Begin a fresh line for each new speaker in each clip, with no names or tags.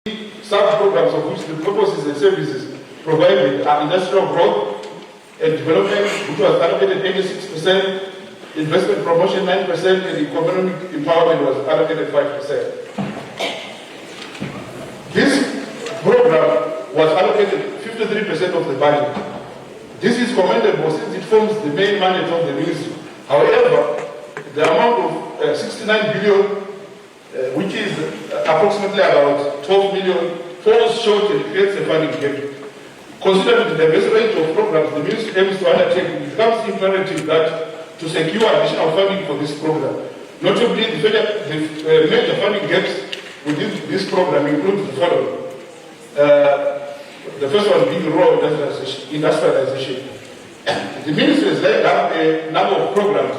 sub-programs of which the purposes and services provided are industrial growth and development, which was allocated 86%, investment promotion 9%, and economic empowerment was allocated 5%. This program was allocated 53% of the budget. This is commendable since it forms the main mandate of the ministry. However, the amount of 69 billion, which is approximately about 12 million, falls short and creates a funding gap. Considering the diverse range of programs the ministry aims to undertake, it becomes imperative that to secure additional funding for this program. Notably, the major funding gaps within this program include the following. The first one being rural industrialization. The ministry has laid down a number of programs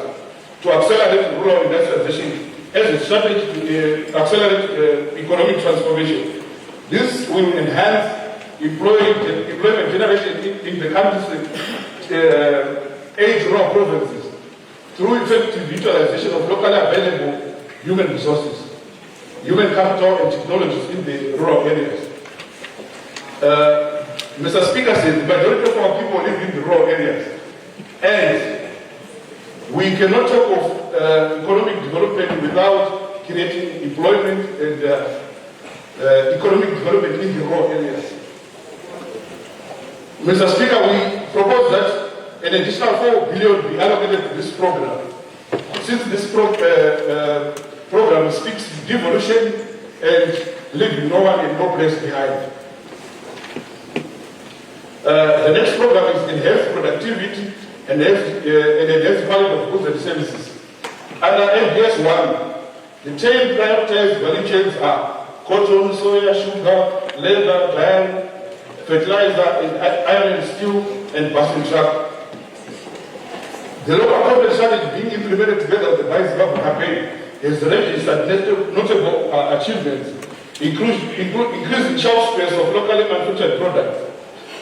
to accelerate rural industrialization as a strategy to accelerate economic transformation. This will enhance employment generation in the country's 8 rural provinces through effective utilization of locally available human resources, human capital and technologies in the rural areas. Mr. Speaker said the majority of our people live in the rural areas, and we cannot talk of economic development without creating employment and economic development in the rural areas. Mr. Speaker, we propose that an additional 4 billion be allocated to this program. Since this program speaks devolution and leaving no one and no place behind. The next program is enhanced productivity and enhanced quality of goods and services. Under FDS 1, the 10 prioritized value chains are cotton, soya, sugar, leather, dye, fertilizer, and iron and steel, and bus and truck. The local government strategy being implemented together with the Vice Government campaign has registered notable achievements, increasing shelf space of locally manufactured products.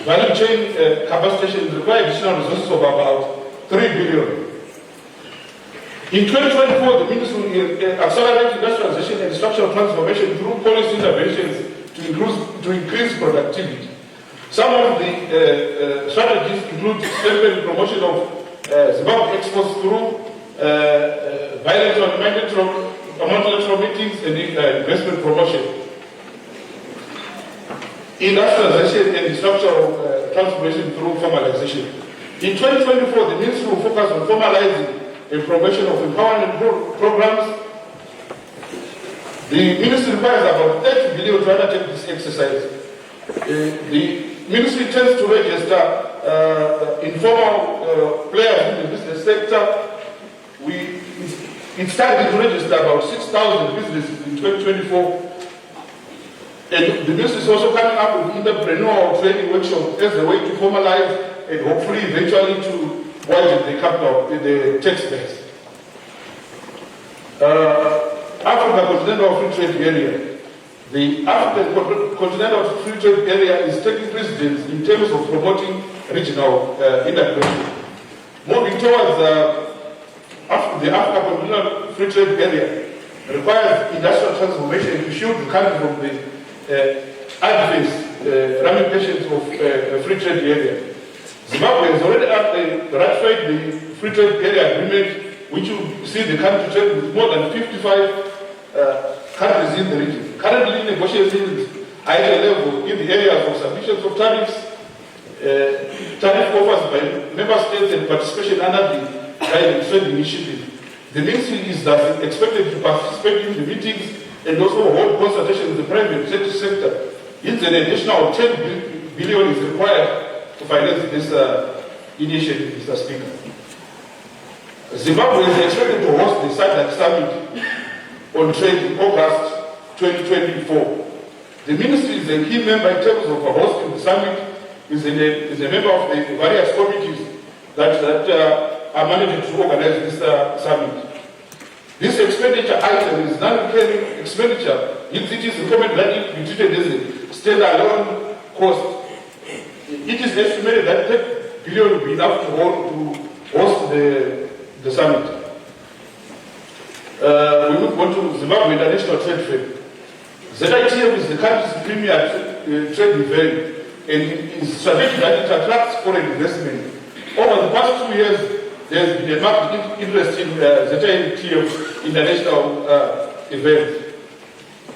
Value chain capacity require additional resources of about 3 billion. In 2024, the ministry will accelerate industrialization and structural transformation through policy interventions to increase productivity. Some of the strategies include strengthening promotion of Zimbabwe exports through bilateral multilateral meetings and investment promotion. Industrialization and structural transformation through formalization. In 2024, the ministry will focus on formalizing and promotion of empowerment programs. The ministry requires about 30 billion to undertake this exercise. The ministry tends to register informal players in the business sector. It's targeted to register about 6,000 businesses in 2024. And the ministry is also coming up with entrepreneurial training workshops as a way to formalize and hopefully eventually to widen the capital, the tax base. Africa Continental Free Trade Area. The African Continental Free Trade Area is taking precedence in terms of promoting regional integration. Moving towards the African Continental Free Trade Area requires industrial transformation to shield the country from the adverse ramifications of free trade area. Zimbabwe has already ratified the free trade area agreement, which will see the country trade with more than 55 countries in the region. Currently, negotiations are at a level in the areas of submissions of tariffs, tariff offers by member states, and participation under the Guiding Trade Initiative. The ministry is thus expected to participate in the meetings and also hold consultation with the private sector. It's an additional 10 billion is required to finance this initiative, Mr. Speaker. Zimbabwe is expected to host the SADC Summit on trade in August 2024. The ministry is a key member in terms of hosting the summit, is a member of the various committees that are managed to organize this summit. This expenditure item is non-recurring expenditure. It is recommended that it be treated as a standalone cost. It is estimated that 10 billion will be enough to host the summit. We move on to Zimbabwe International Trade Fair. ZITF is the country's premier trade event and is strategic that it attracts foreign investment. Over the past 2 years, there has been a marked interest in ZITF international event.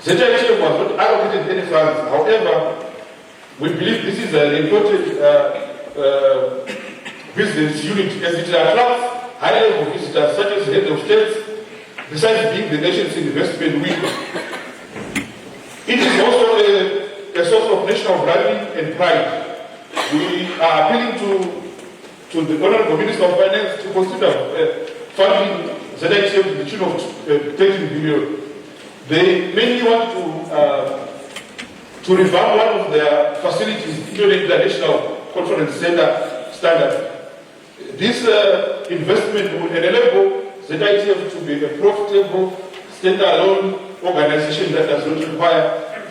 ZITF was not allocated any funds. However, we believe this is an important business unit as it attracts high-level visitors such as heads of states, besides being the nation's investment week. It is also a source of national branding and pride. We are appealing to the Honorable Minister of Finance to consider funding ZITF to the tune of 30 billion. They mainly want to revamp one of their facilities into an international conference center standard. This investment will enable ZITF to be a profitable, standalone organization that does not require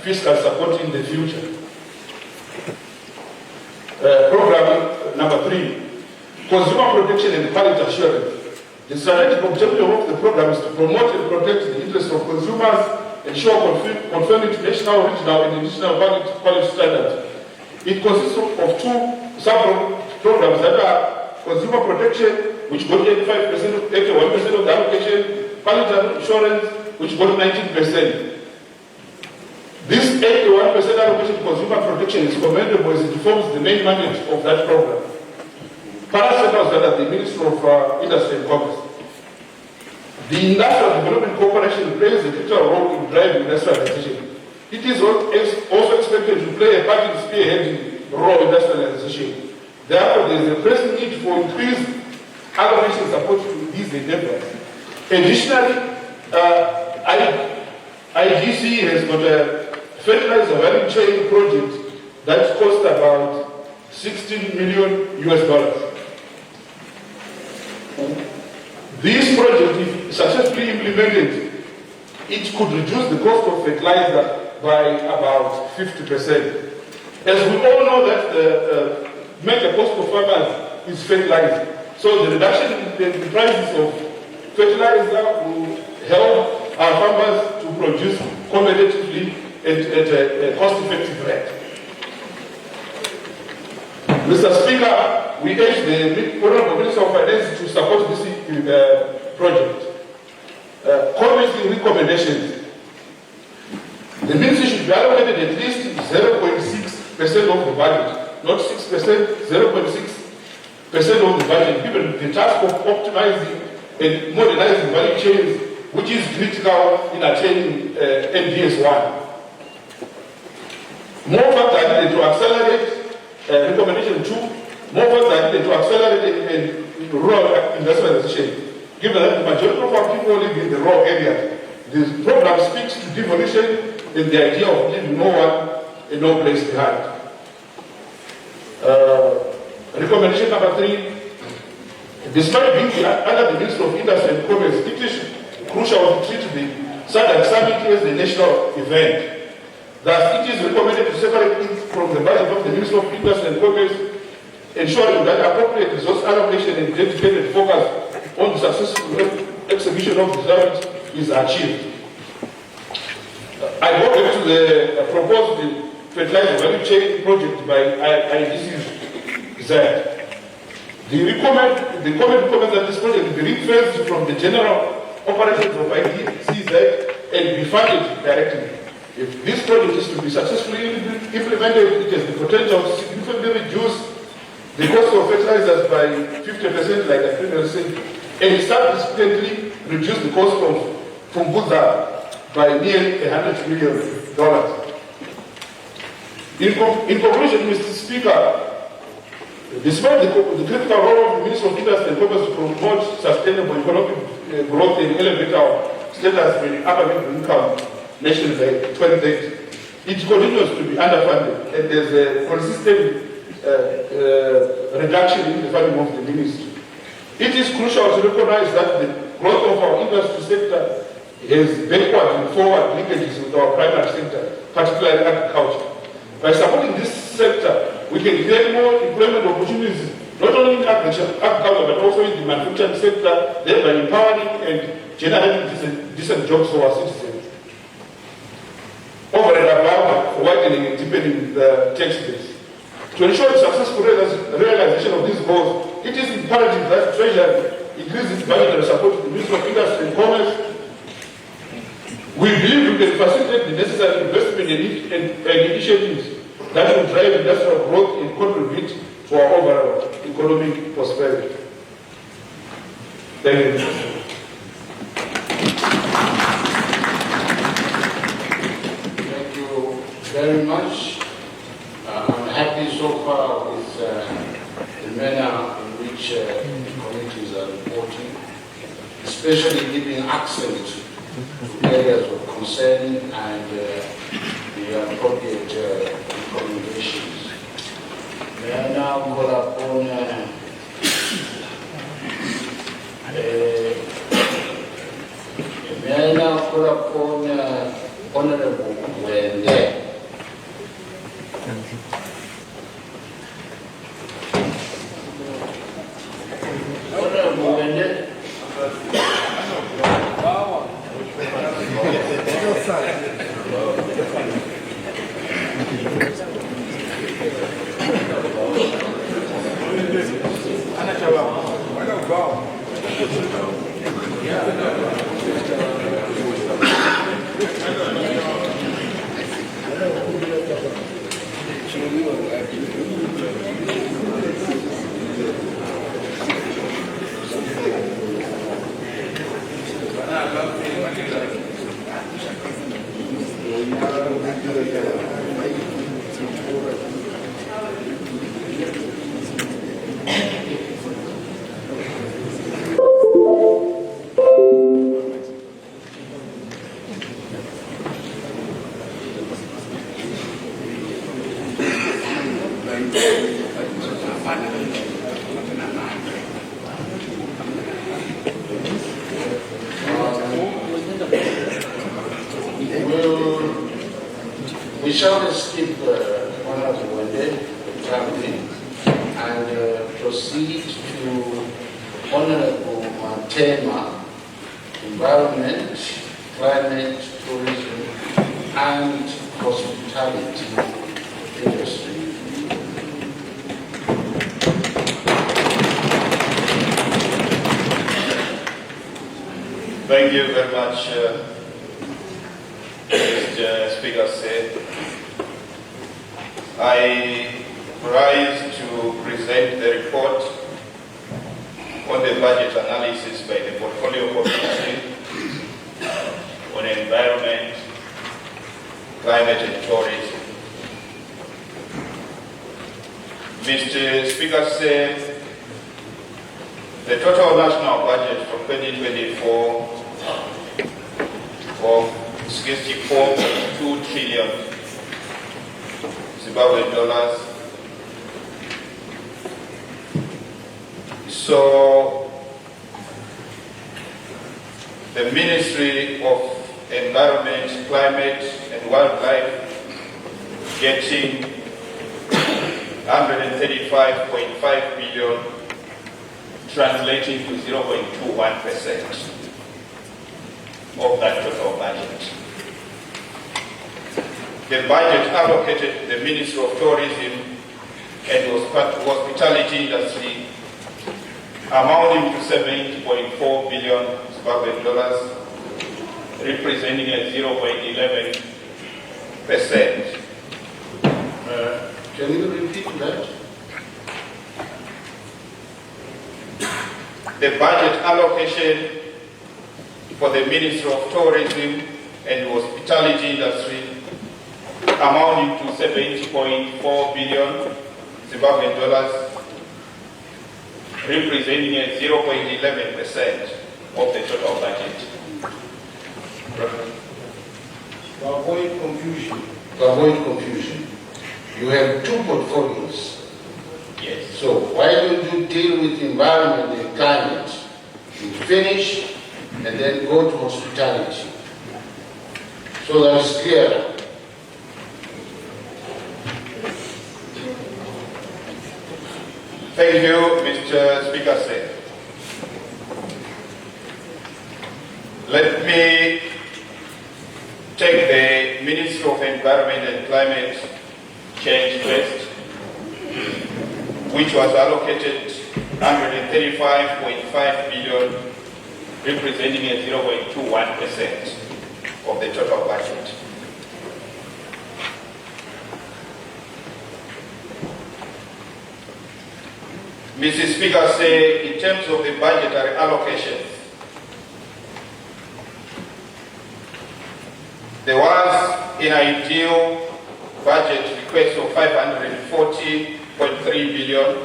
fiscal support in the future. Program number 3, consumer protection and quality assurance. The strategic objective of the program is to promote and protect the interests of consumers, ensure conformity to national, regional, and international quality standards. It consists of 2 sub-programs that are consumer protection, which got 85% of 81% of the allocation, quality assurance, which got 19%. This 81% allocation to consumer protection is commendable as it forms the main mandate of that program. Parastatals that are the Ministry of Industry and Commerce. The Industrial Development Corporation plays a critical role in driving industrialization. It is also expected to play a part in spearheading rural industrialization. Therefore, there is a pressing need for increased allocation support to these endeavors. Additionally, IGC has got a fertilizer value chain project that cost about $16 million. This project, if successfully implemented, it could reduce the cost of fertilizer by about 50%. As we all know that the major cost of farmers is fertilizer. So the reduction in the prices of fertilizer will help our farmers to produce competitively at a cost-effective rate. Mr. Speaker, we urge the Honorable Minister of Finance to support this project. Commenting recommendations. The ministry should be allocated at least 0.6% of the budget, not 6%, 0.6% of the budget, given the task of optimizing and modernizing value chains, which is critical in attaining NDS 1. More funds are needed to accelerate recommendation 2, more funds are needed to accelerate rural industrialization. Given that the majority of our people live in the rural areas, this program speaks to devolution and the idea of leaving no one and no place behind. Recommendation number 3, despite being under the Ministry of Industry and Commerce, it is crucial to treat the SADC Summit as a national event. Thus, it is recommended to separate it from the budget of the Ministry of Industry and Commerce, ensuring that appropriate resource allocation and dedicated focus on the successful execution of the summit is achieved. I go back to the proposed fertilizer value chain project by IGCZ. The comment recommends that this project be ring-fenced from the general operations of IGCZ and be funded directly. If this project is to be successfully implemented, it has the potential to significantly reduce the cost of fertilizers by 50%, like I previously said, and significantly reduce the cost of Funguza by nearly $100 million. In conclusion, Mr. Speaker, despite the critical role of the Ministry of Industry and Commerce to promote sustainable economic growth and elevate our status for the upper middle income nation by 2030, it continues to be underfunded, and there's a consistent reduction in the funding of the ministry. It is crucial to recognize that the growth of our industry sector has backward and forward linkages with our primary sector, particularly agriculture. By supporting this sector, we can create more employment opportunities, not only in agriculture, but also in the manufacturing sector, thereby empowering and generating decent jobs for our citizens. Of widening and deepening the tax base. To ensure the successful realization of these goals, it is imperative that Treasury increases budgetary support to the Ministry of Industry and Commerce. We believe we can facilitate the necessary investment and initiatives that will drive industrial growth and contribute to our overall economic prosperity. Thank you.
Thank you very much. I'm happy so far with the manner in which the committees are reporting, especially giving accent to areas of concern and the appropriate recommendations. May I now call upon Honorable Wende. Honorable Wende. We shall skip one of the Wende family and proceed to Honorable Matema, Environment, Climate, Tourism, and Hospitality Industry.
Thank you very much, Mr. Speaker said. I rise to present the report on the budget analysis by the Portfolio Committee on Environment, Climate and Tourism. Mr. Speaker said the total national budget for 2024 of 64.2 trillion Zimbabwean dollars. So the Ministry of Environment, Climate and Wildlife getting 135.5 billion, translating to 0.21% of that total budget. The budget allocated to the Ministry of Tourism and Hospitality Industry amounting to 70.4 billion Zimbabwean dollars, representing a 0.11%.
Can you repeat that?
The budget allocation for the Ministry of Tourism and Hospitality Industry amounting to 70.4 billion Zimbabwean dollars, representing a 0.11% of the total budget.
To avoid confusion, you have two portfolios.
Yes.
So why don't you deal with environment and climate? You finish and then go to hospitality. So that is clear.
Thank you, Mr. Speaker said. Let me take the Ministry of Environment and Climate change first, which was allocated 135.5 billion, representing a 0.21% of the total budget. Mr. Speaker, say in terms of the budgetary allocations, there was an ideal budget request of 540.3 billion,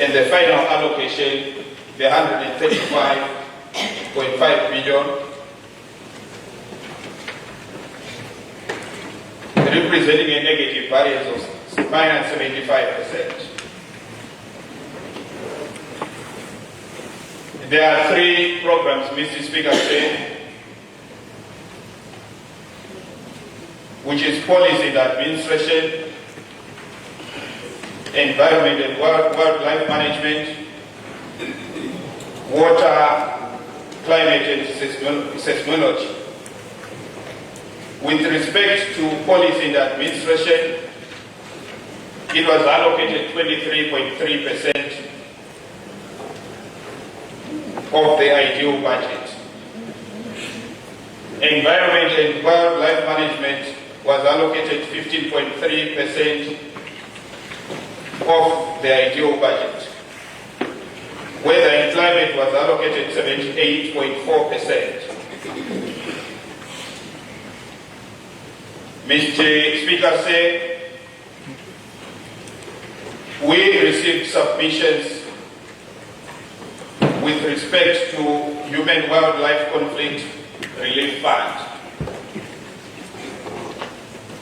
and the final allocation, the 135.5 billion, representing a negative variance of minus 75%. There are three programs, Mr. Speaker, which is policy and administration, environment and wildlife management, water, climate and seismology. With respect to policy and administration, it was allocated 23.3% of the ideal budget. Environment and wildlife management was allocated 15.3% of the ideal budget. Weather and climate was allocated 78.4%. Mr. Speaker, we received submissions with respect to Human Wildlife Conflict Relief Fund.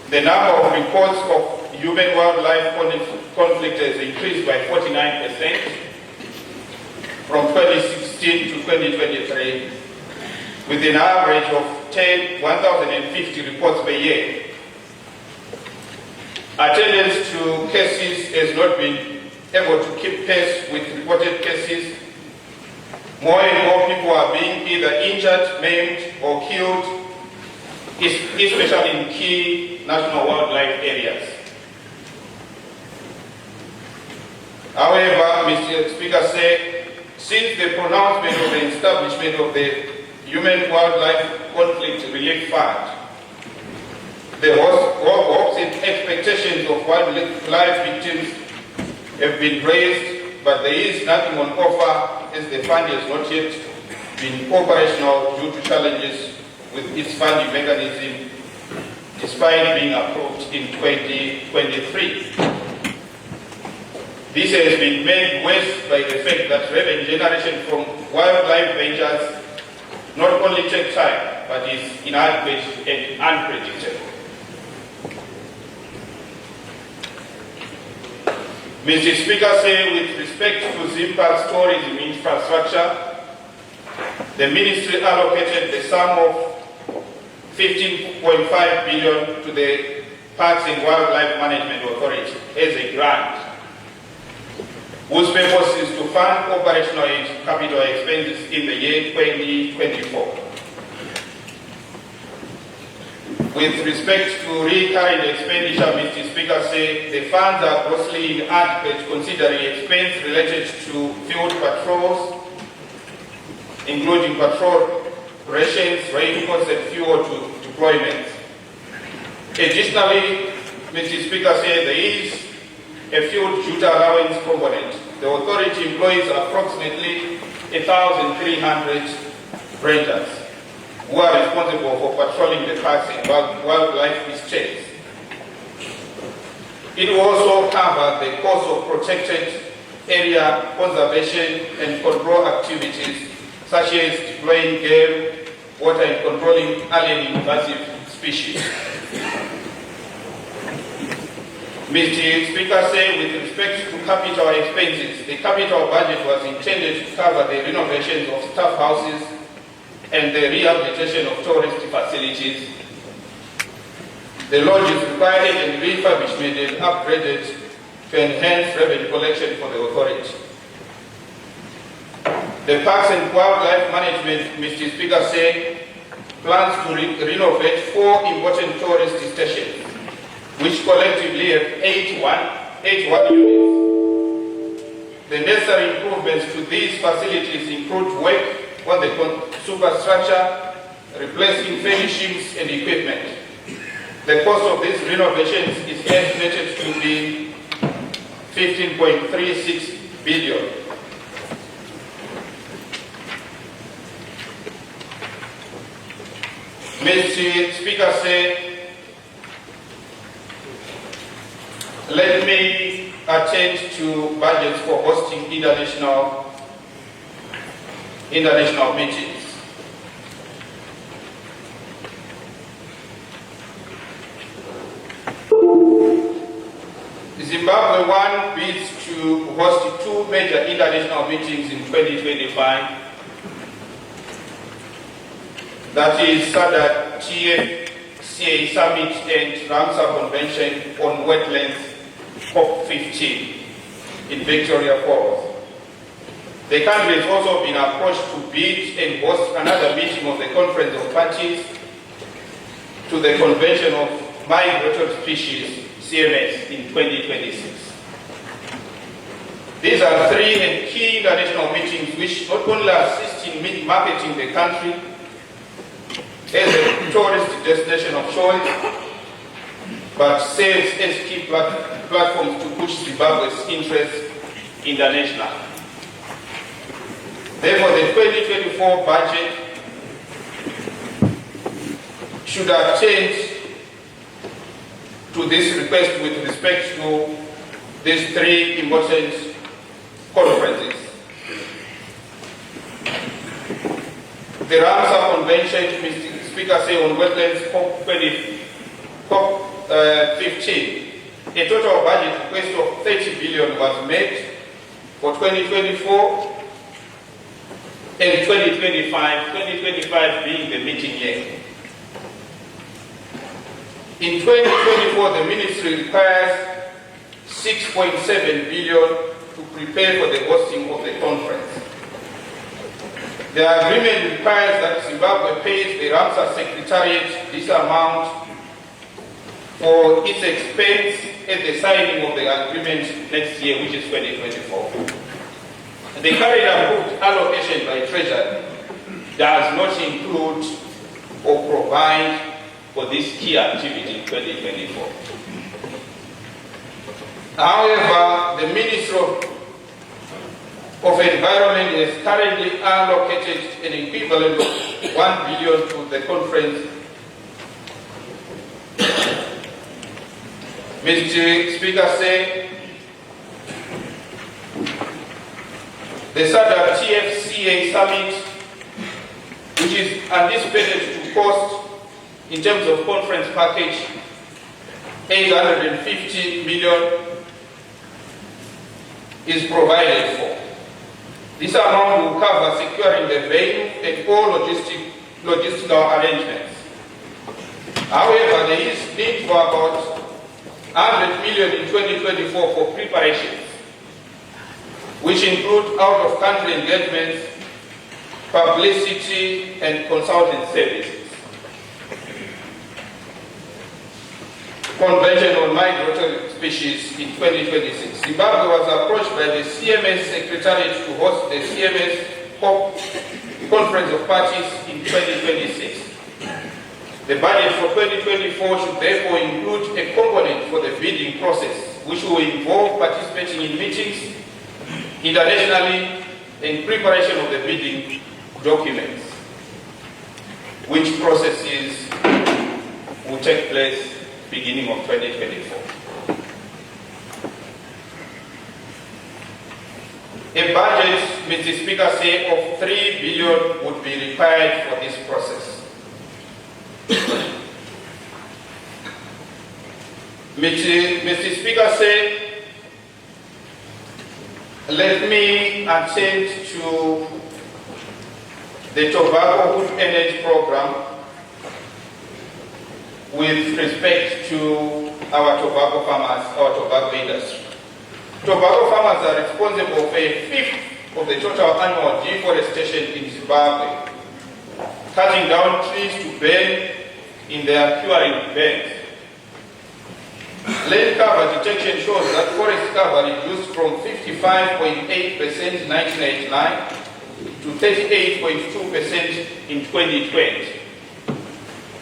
The number of reports of human wildlife conflict has increased by 49% from 2016 to 2023, with an average of 1,050 reports per year. Attendance to cases has not been able to keep pace with reported cases. More and more people are being either injured, maimed, or killed, especially in key national wildlife areas. However, Mr. Speaker, since the pronouncement of the establishment of the Human Wildlife Conflict Relief Fund, the hopes and expectations of wildlife victims have been raised, but there is nothing on offer as the fund has not yet been operational due to challenges with its funding mechanism, despite being approved in 2023. This has been made worse by the fact that revenue generation from wildlife ventures not only takes time, but is inadequate and unpredictable. Mr. Speaker, with respect to Zimbabwe's tourism infrastructure, the ministry allocated the sum of 15.5 billion to the Parks and Wildlife Management Authority as a grant, whose purpose is to fund operational and capital expenses in the year 2024. With respect to recurring expenditure, Mr. Speaker, the funds are grossly inadequate considering expense related to field patrols, including patrol rations, raincoats, and fuel deployments. Additionally, Mr. Speaker, there is a field duty allowance component. The authority employs approximately 1,300 rangers who are responsible for patrolling the parks and wildlife estates. It will also cover the cost of protected area conservation and control activities, such as deploying game, water, and controlling alien invasive species. Mr. Speaker, with respect to capital expenses, the capital budget was intended to cover the renovation of staff houses and the rehabilitation of tourist facilities. The lodge is required and refurbishment and upgraded to enhance revenue collection for the authority. The Parks and Wildlife Management, Mr. Speaker, plans to renovate 4 important tourist stations which collectively have 81 units. The necessary improvements to these facilities include work on the superstructure, replacing furnishings and equipment. The cost of these renovations is estimated to be 15.36 billion. Mr. Speaker, let me attend to budgets for hosting international meetings. Zimbabwe One bids to host 2 major international meetings in 2025. That is SADC TFCA Summit and Ramsar Convention on Wetlands COP15 in Victoria Falls. The country has also been approached to bid and host another meeting of the Conference of Parties to the Convention of Migratory Species, CMS, in 2026. These are 3 key international meetings which not only assist in marketing the country as a tourist destination of choice, but serves as key platforms to push Zimbabwe's interests internationally. Therefore, the 2024 budget should attend to this request with respect to these 3 important conferences. The Ramsar Convention, Mr. Speaker, on wetlands COP15, a total budget request of 30 billion was made for 2024 and 2025 being the meeting year. In 2024, the ministry requires 6.7 billion to prepare for the hosting of the conference. The agreement requires that Zimbabwe pays the Ramsar Secretariat this amount for its expense at the signing of the agreement next year, which is 2024. The current approved allocation by Treasury does not include or provide for this key activity in 2024. However, the Ministry of Environment has currently allocated an equivalent of 1 billion to the conference. Mr. Speaker, the SADC TFCA Summit, which is anticipated to cost, in terms of conference package, 850 million, is provided for. This amount will cover securing the venue and all logistical arrangements. However, there is need for about 100 million in 2024 for preparations, which include out-of-country engagements, publicity, and consulting services. Convention on Migratory Species in 2026. Zimbabwe was approached by the CMS Secretariat to host the CMS COP Conference of Parties in 2026. The budget for 2024 should therefore include a component for the bidding process, which will involve participating in meetings internationally and preparation of the bidding documents, which processes will take place beginning of 2024. A budget, Mr. Speaker, of 3 billion would be required for this process. Mr. Speaker, let me attend to the Tobacco Wood Energy Program with respect to our tobacco farmers, our tobacco industry. Tobacco farmers are responsible for a fifth of the total annual deforestation in Zimbabwe, cutting down trees to burn in their curing beds. Land cover detection shows that forest cover reduced from 55.8% in 1989 to 38.2% in 2020.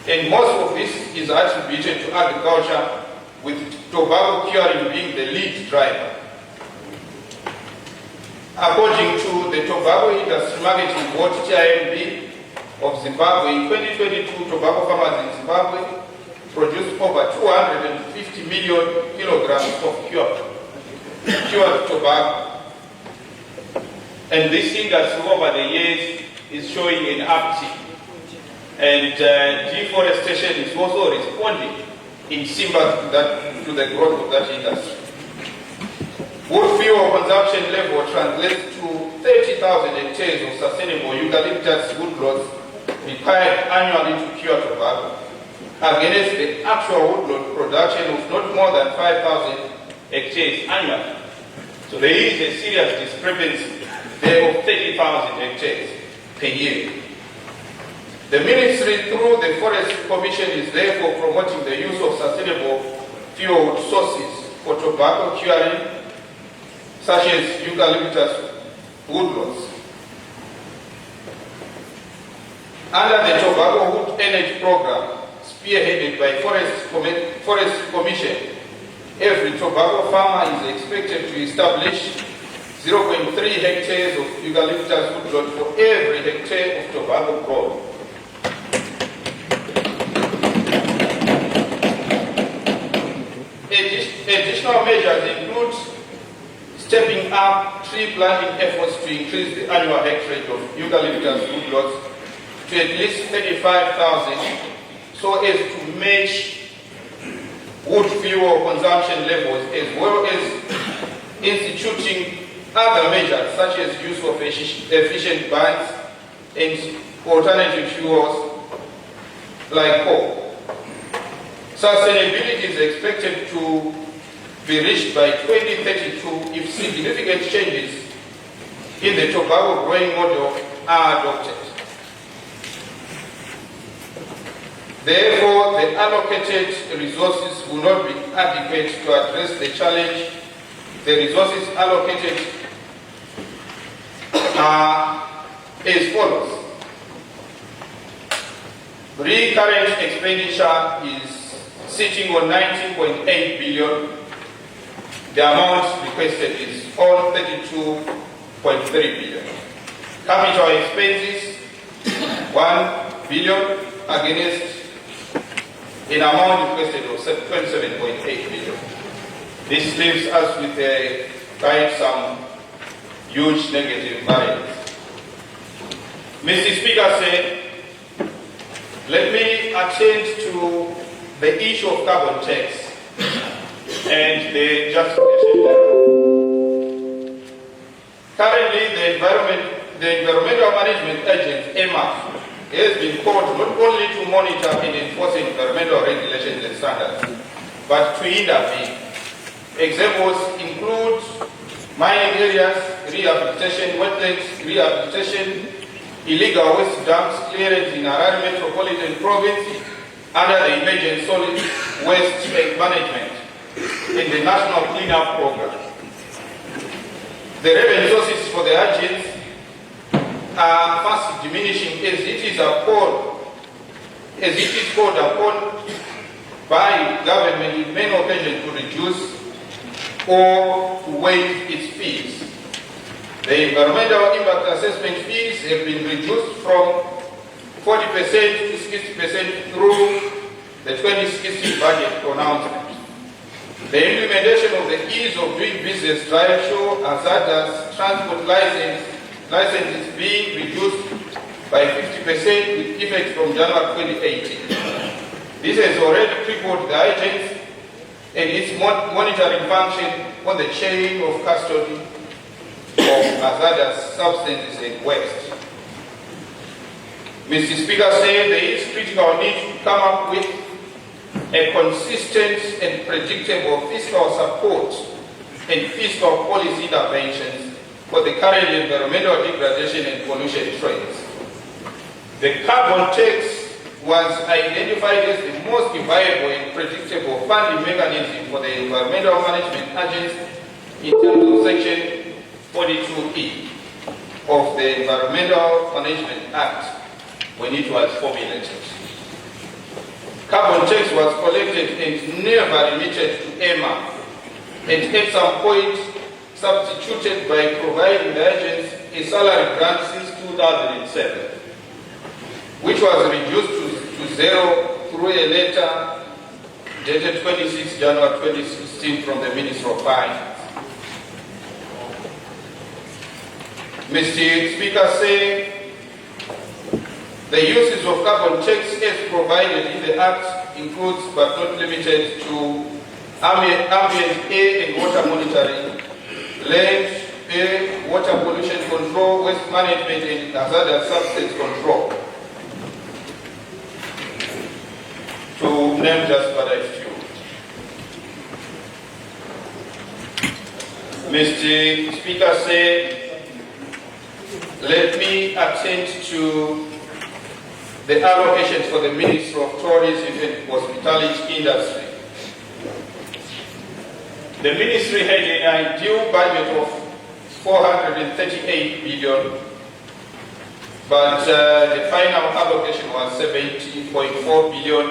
And most of this is attributed to agriculture, with tobacco curing being the lead driver. According to the Tobacco Industry Marketing Board, TIMB, of Zimbabwe, in 2022, tobacco farmers in Zimbabwe produced over 250 million kilograms of cured tobacco. And this industry over the years is showing an uptick. And deforestation is also responding in sympathy to the growth of that industry. Wood fuel consumption level translates to 30,000 hectares of sustainable eucalyptus woodlots required annually to cure tobacco, against the actual woodlot production of not more than 5,000 hectares annually. So there is a serious discrepancy there of 30,000 hectares per year. The ministry, through the Forest Commission, is therefore promoting the use of sustainable fuel sources for tobacco curing, such as eucalyptus woodlots. Under the Tobacco Wood Energy Program, spearheaded by Forest Commission, every tobacco farmer is expected to establish 0.3 hectares of eucalyptus woodlot for every hectare of tobacco grown. Additional measures include stepping up tree planting efforts to increase the annual hectarage of eucalyptus woodlots to at least 35,000, so as to match wood fuel consumption levels, as well as instituting other measures such as use of efficient burns and alternative fuels like coal. Sustainability is expected to be reached by 2032 if significant changes in the tobacco growing model are adopted. Therefore, the allocated resources will not be adequate to address the challenge. The resources allocated are as follows. Recurrent expenditure is sitting on 19.8 billion. The amount requested is on 32.3 billion. Capital expenses 1 billion against an amount requested of 27.8 billion. This leaves us with quite some huge negative variance. Mr. Speaker said, let me attend to the issue of carbon tax and the justification thereof. Currently, the Environmental Management Agency, EMA, has been called not only to monitor and enforce environmental regulations and standards, but to intervene. Examples include mining areas, rehabilitation, wetlands, rehabilitation, illegal waste dumps clearance in Harare Metropolitan Province under the Emergency Solid Waste Management in the National Cleanup Program. The revenue sources for the agency are fast diminishing as it is called upon by government in many occasions to reduce or to waive its fees. The environmental impact assessment fees have been reduced from 40% to 60% through the 2016 budget pronouncement. The implementation of the ease of doing business drive show hazardous transport licenses being reduced by 50% with effect from January 2018. This has already crippled the agency and its monitoring function on the chain of custody of hazardous substances and waste. Mr. Speaker said there is critical need to come up with a consistent and predictable fiscal support and fiscal policy interventions for the current environmental degradation and pollution trends. The carbon tax was identified as the most viable and predictable funding mechanism for the environmental management agency in terms of Section 42E of the Environmental Management Act when it was formulated. Carbon tax was collected and never remitted to EMA, and at some point substituted by providing the agency a salary grant since 2007, which was reduced to zero through a letter dated 26 January 2016 from the Minister of Finance. Mr. Speaker, say the uses of carbon tax as provided in the Act includes but not limited to ambient air and water monitoring, land, air, water pollution control, waste management and hazardous substance control, to name just but a few. Mr. Speaker, say, let me attend to the allocations for the Ministry of Tourism and Hospitality Industry. The ministry had an ideal budget of 438 billion, but the final allocation was 70.4 billion,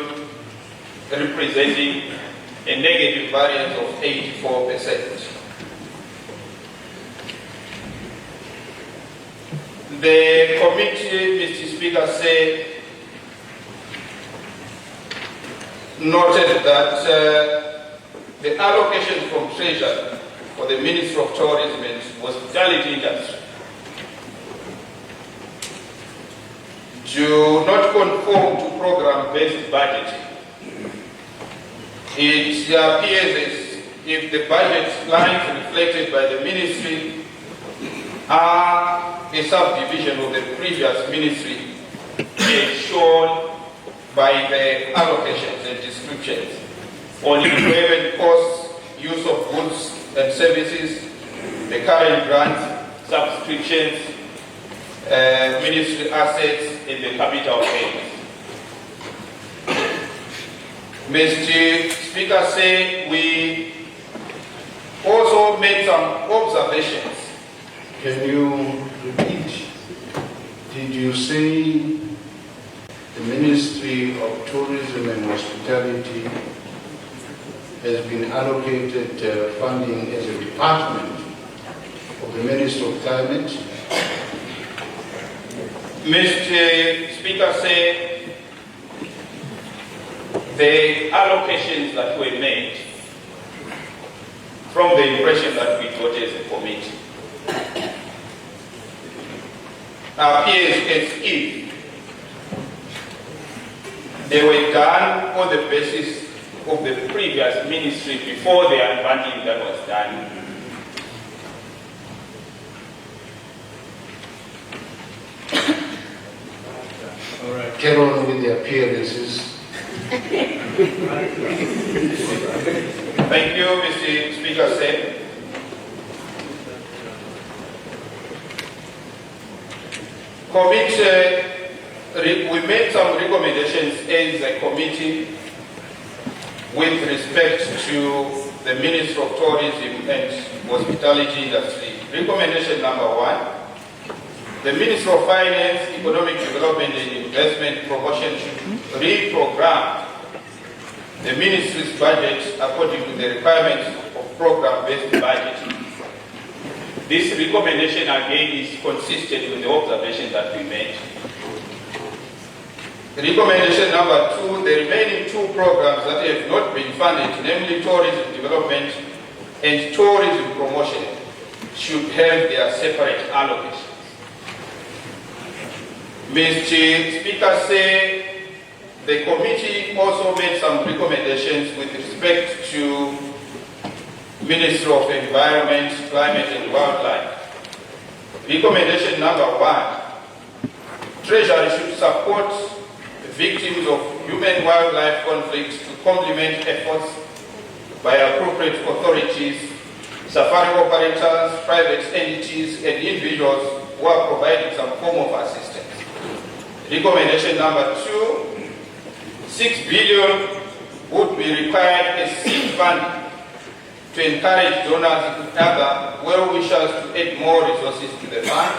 representing a negative variance of 84%. The committee, Mr. Speaker, said, noted that the allocation from Treasury for the Ministry of Tourism and Hospitality Industry do not conform to program-based budgeting. It appears as if the budget lines reflected by the ministry are a subdivision of the previous ministry as shown by the allocations and descriptions on employment costs, use of goods and services, the current grants, subscriptions, ministry assets, and the capital gains. Mr. Speaker, say we also made some observations.
Can you repeat? Did you say the Ministry of Tourism and Hospitality has been allocated funding as a department of the Ministry of Climate?
Mr. Speaker, say the allocations that were made from the impression that we got as a committee appears as if they were done on the basis of the previous ministry before the unbundling that was done.
All right, carry on with the appearances.
Thank you, Mr. Speaker, sir. We made some recommendations as a committee with respect to the Ministry of Tourism and Hospitality Industry. Recommendation number 1, the Ministry of Finance, Economic Development and Investment Promotion should reprogram the ministry's budget according to the requirements of program-based budgeting. This recommendation again is consistent with the observation that we made. Recommendation number 2, the remaining 2 programs that have not been funded, namely tourism development and tourism promotion, should have their separate allocations. Mr. Speaker, say the committee also made some recommendations with respect to Ministry of Environment, Climate and Wildlife. Recommendation number 1, Treasury should support victims of human-wildlife conflicts to complement efforts by appropriate authorities, safari operators, private entities and individuals who are providing some form of assistance. Recommendation number 2, 6 billion would be required as seed fund to encourage donors and other well-wishers to add more resources to the fund.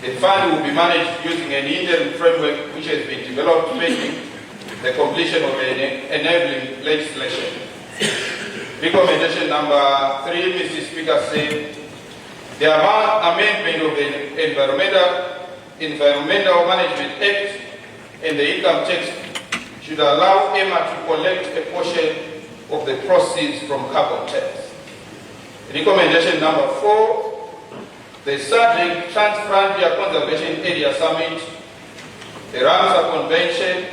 The fund will be managed using an interim framework which has been developed pending the completion of enabling legislation. Recommendation number 3, Mr. Speaker, says the amendment of the Environmental Management Act and the income tax should allow EMA to collect a portion of the proceeds from carbon tax. Recommendation number 4, the SADC Trans-Frontier Conservation Area Summit, the Ramsar Convention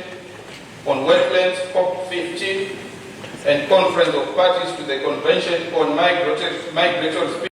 on Wetlands, COP15, and Conference of Parties to the Convention on Migratory Species